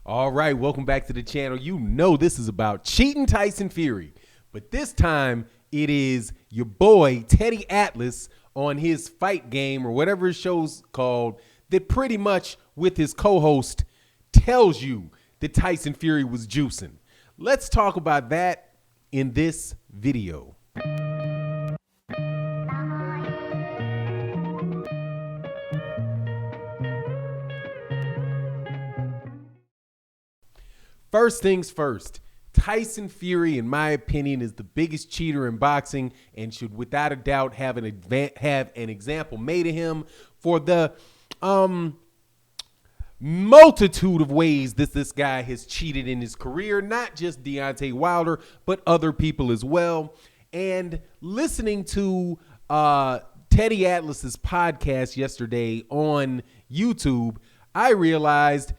All right, welcome back to the channel. You know this is about cheating Tyson Fury, but this time it is your boy Teddy Atlas on his fight game or whatever his show's called that pretty much with his co-host tells you that Tyson Fury was juicing. Let's talk about that in this video. First things first, Tyson Fury, in my opinion, is the biggest cheater in boxing and should without a doubt have an example made of him for the multitude of ways that this guy has cheated in his career, not just Deontay Wilder, but other people as well. And listening to Teddy Atlas's podcast yesterday on YouTube, I realized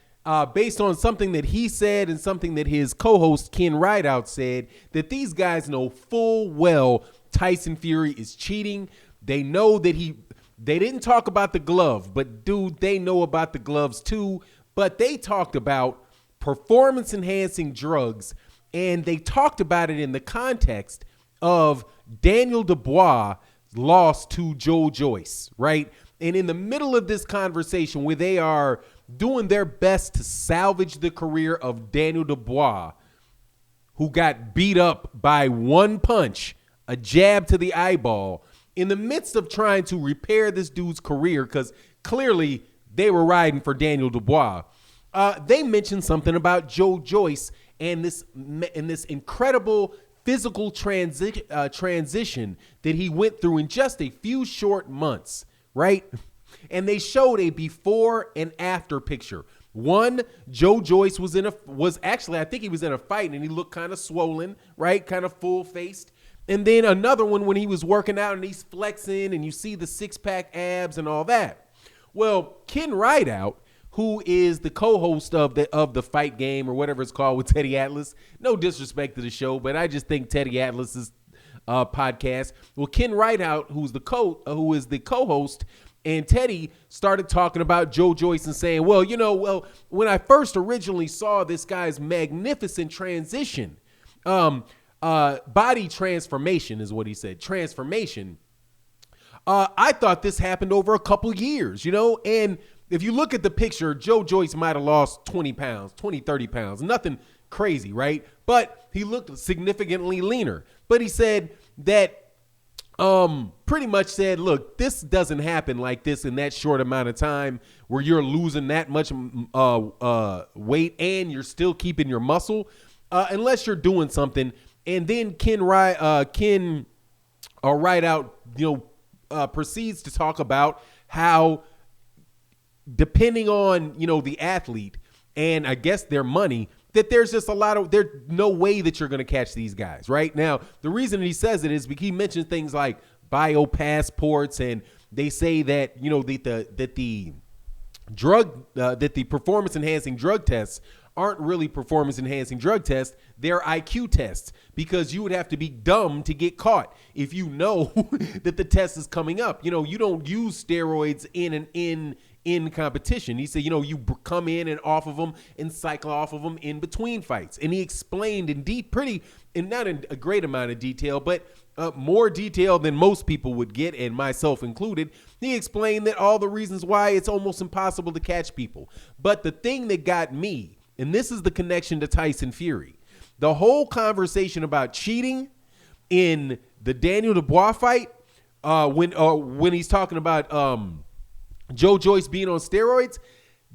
based on something that he said and something that his co-host Ken Rideout said, that these guys know full well Tyson Fury is cheating. They know that they didn't talk about the glove, but dude, they know about the gloves too. But they talked about performance enhancing drugs, and they talked about it in the context of Daniel Dubois' loss to Joe Joyce, right? And in the middle of this conversation where they are doing their best to salvage the career of Daniel Dubois, who got beat up by one punch, a jab to the eyeball, in the midst of trying to repair this dude's career, because clearly they were riding for Daniel Dubois, they mentioned something about Joe Joyce and this incredible physical transition that he went through in just a few short months, right? And they showed a before and after picture. One, Joe Joyce was actually, I think he was in a fight and he looked kind of swollen, right? Kind of full faced. And then another one when he was working out and he's flexing and you see the six-pack abs and all that. Well, Ken Rideout, who is the co-host of the fight game or whatever it's called with Teddy Atlas, no disrespect to the show, but I just think Teddy Atlas's podcast. Well, Ken Rideout, who is the co-host, and Teddy started talking about Joe Joyce and saying, well, when I first originally saw this guy's magnificent transition, body transformation is what he said, transformation, I thought this happened over a couple years, and if you look at the picture, Joe Joyce might have lost 20 pounds, 20, 30 pounds, nothing crazy, right? But he looked significantly leaner. But he said that pretty much said, look, this doesn't happen like this in that short amount of time where you're losing that much weight and you're still keeping your muscle unless you're doing something. And then Ken Rideout, proceeds to talk about how depending on, the athlete and I guess their money, that there's just there's no way that you're going to catch these guys right now. The reason he says it is because he mentions things like bio passports, and they say that, that the performance enhancing drug tests aren't really performance enhancing drug tests. They're IQ tests, because you would have to be dumb to get caught if you know that the test is coming up. You don't use steroids in competition. He said, you come in and off of them and cycle off of them in between fights. And he explained not in a great amount of detail, but more detail than most people would get, and myself included. He explained that all the reasons why it's almost impossible to catch people. But the thing that got me, and this is the connection to Tyson Fury, the whole conversation about cheating in the Daniel Dubois fight, when he's talking about Joe Joyce being on steroids,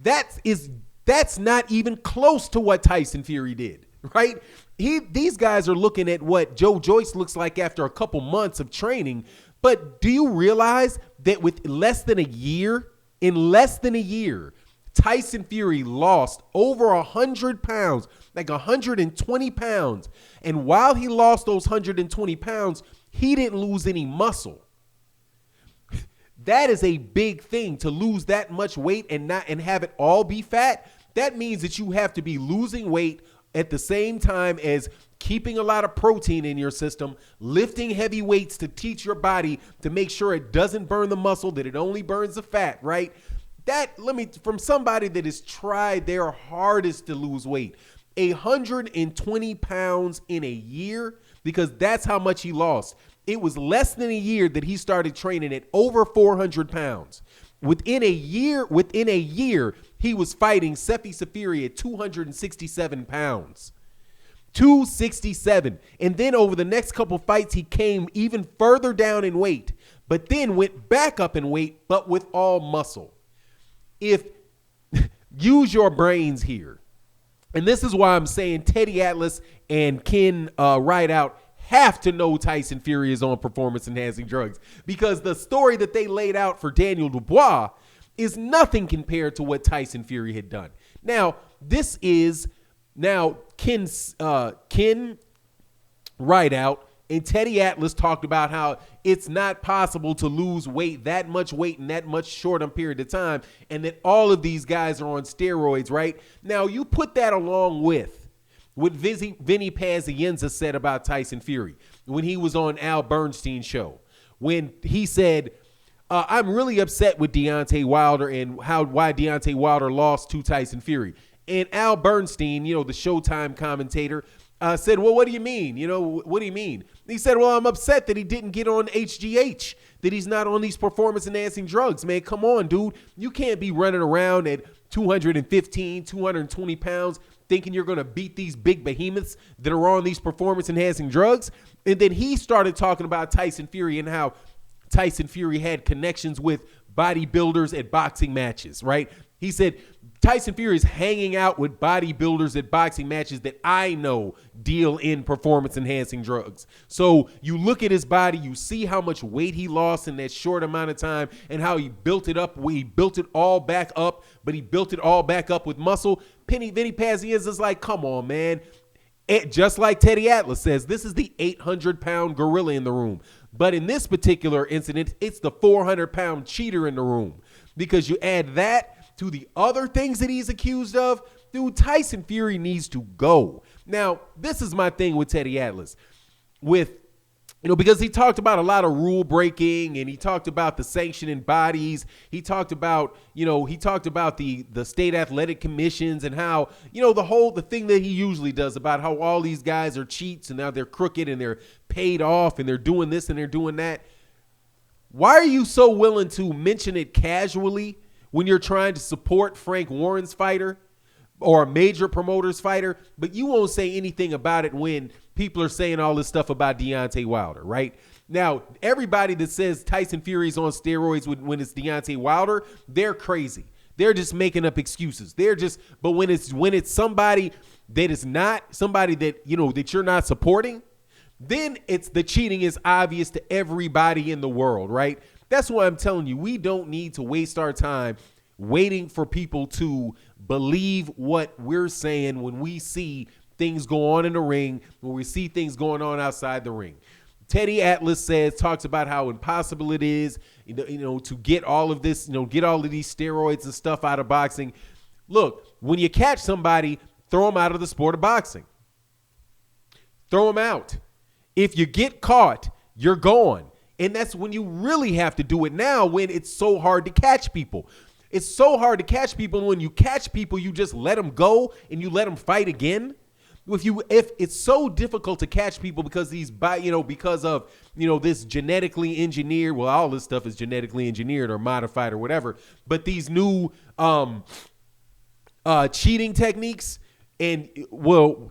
that's not even close to what Tyson Fury did, right? These guys are looking at what Joe Joyce looks like after a couple months of training. But do you realize that with less than a year, Tyson Fury lost over 100 pounds, like 120 pounds. And while he lost those 120 pounds, he didn't lose any muscle. That is a big thing, to lose that much weight and have it all be fat. That means that you have to be losing weight at the same time as keeping a lot of protein in your system, lifting heavy weights to teach your body to make sure it doesn't burn the muscle, that it only burns the fat, right? From somebody that has tried their hardest to lose weight, 120 pounds in a year, because that's how much he lost. It was less than a year that he started training at over 400 pounds. Within a year, he was fighting Steroids Fury at 267 pounds. 267. And then over the next couple fights, he came even further down in weight, but then went back up in weight, but with all muscle. Use your brains here. And this is why I'm saying Teddy Atlas and Ken Rideout have to know Tyson Fury is on performance-enhancing drugs, because the story that they laid out for Daniel Dubois is nothing compared to what Tyson Fury had done. Now, this is Ken Rideout and Teddy Atlas talked about how it's not possible to lose weight, that much weight in that much short a period of time, and that all of these guys are on steroids, right? Now, you put that along with what Vinnie Paz said about Tyson Fury when he was on Al Bernstein's show, when he said, I'm really upset with Deontay Wilder and why Deontay Wilder lost to Tyson Fury. And Al Bernstein, the Showtime commentator, said, well, what do you mean? What do you mean? He said, well, I'm upset that he didn't get on HGH, that he's not on these performance-enhancing drugs. Man, come on, dude. You can't be running around at 215, 220 pounds thinking you're going to beat these big behemoths that are on these performance-enhancing drugs. And then he started talking about Tyson Fury and how Tyson Fury had connections with bodybuilders at boxing matches, right? He said, Tyson Fury is hanging out with bodybuilders at boxing matches that I know deal in performance-enhancing drugs. So you look at his body, you see how much weight he lost in that short amount of time and how he built it up. He built it all back up, but he built it all back up with muscle. Vinnie Paz is like, come on, man. Just like Teddy Atlas says, this is the 800-pound gorilla in the room. But in this particular incident, it's the 400-pound cheater in the room, because you add that to the other things that he's accused of. Dude, Tyson Fury needs to go. Now, this is my thing with Teddy Atlas. Because he talked about a lot of rule breaking, and he talked about the sanctioning bodies. He talked about, the state athletic commissions and how, the thing that he usually does about how all these guys are cheats and now they're crooked and they're paid off and they're doing this and they're doing that. Why are you so willing to mention it casually when you're trying to support Frank Warren's fighter or a major promoter's fighter, but you won't say anything about it when people are saying all this stuff about Deontay Wilder, right? Now, everybody that says Tyson Fury's on steroids when it's Deontay Wilder, they're crazy. They're just making up excuses. But when it's somebody that is not somebody that, that you're not supporting, then the cheating is obvious to everybody in the world, right? That's why I'm telling you, we don't need to waste our time waiting for people to believe what we're saying when we see things go on in the ring, when we see things going on outside the ring. Teddy Atlas talks about how impossible it is, to get all of this, get all of these steroids and stuff out of boxing. Look, when you catch somebody, throw them out of the sport of boxing. Throw them out. If you get caught, you're gone. And that's when you really have to do it now, when it's so hard to catch people. It's so hard to catch people. And when you catch people, you just let them go and you let them fight again. If it's so difficult to catch people because because of this genetically engineered, well, all this stuff is genetically engineered or modified or whatever, but these new cheating techniques. And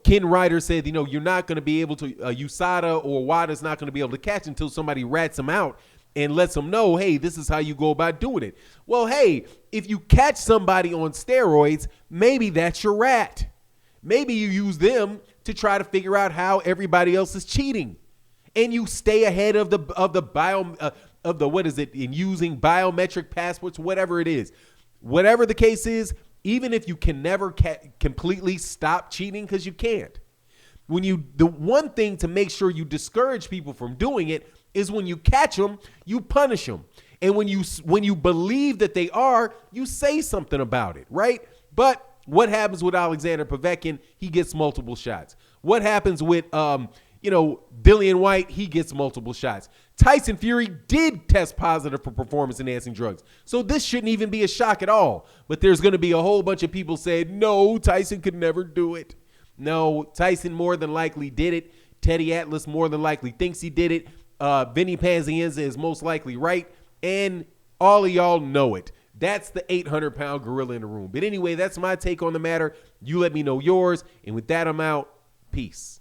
Ken Ryder said, you're not going to be able to, USADA or WADA's not going to be able to catch until somebody rats them out and lets them know, hey, this is how you go about doing it. Well, hey, if you catch somebody on steroids, maybe that's your rat. Maybe you use them to try to figure out how everybody else is cheating, and you stay ahead of in using biometric passports, whatever it is. Whatever the case is, even if you can never completely stop cheating, because you can't. The one thing to make sure you discourage people from doing it is when you catch them, you punish them. And when you believe that they are, you say something about it, right? But what happens with Alexander Povetkin? He gets multiple shots. What happens with Dillian White, he gets multiple shots. Tyson Fury did test positive for performance-enhancing drugs. So this shouldn't even be a shock at all. But there's going to be a whole bunch of people saying, no, Tyson could never do it. No, Tyson more than likely did it. Teddy Atlas more than likely thinks he did it. Vinnie Paz is most likely right. And all of y'all know it. That's the 800-pound gorilla in the room. But anyway, that's my take on the matter. You let me know yours. And with that, I'm out. Peace.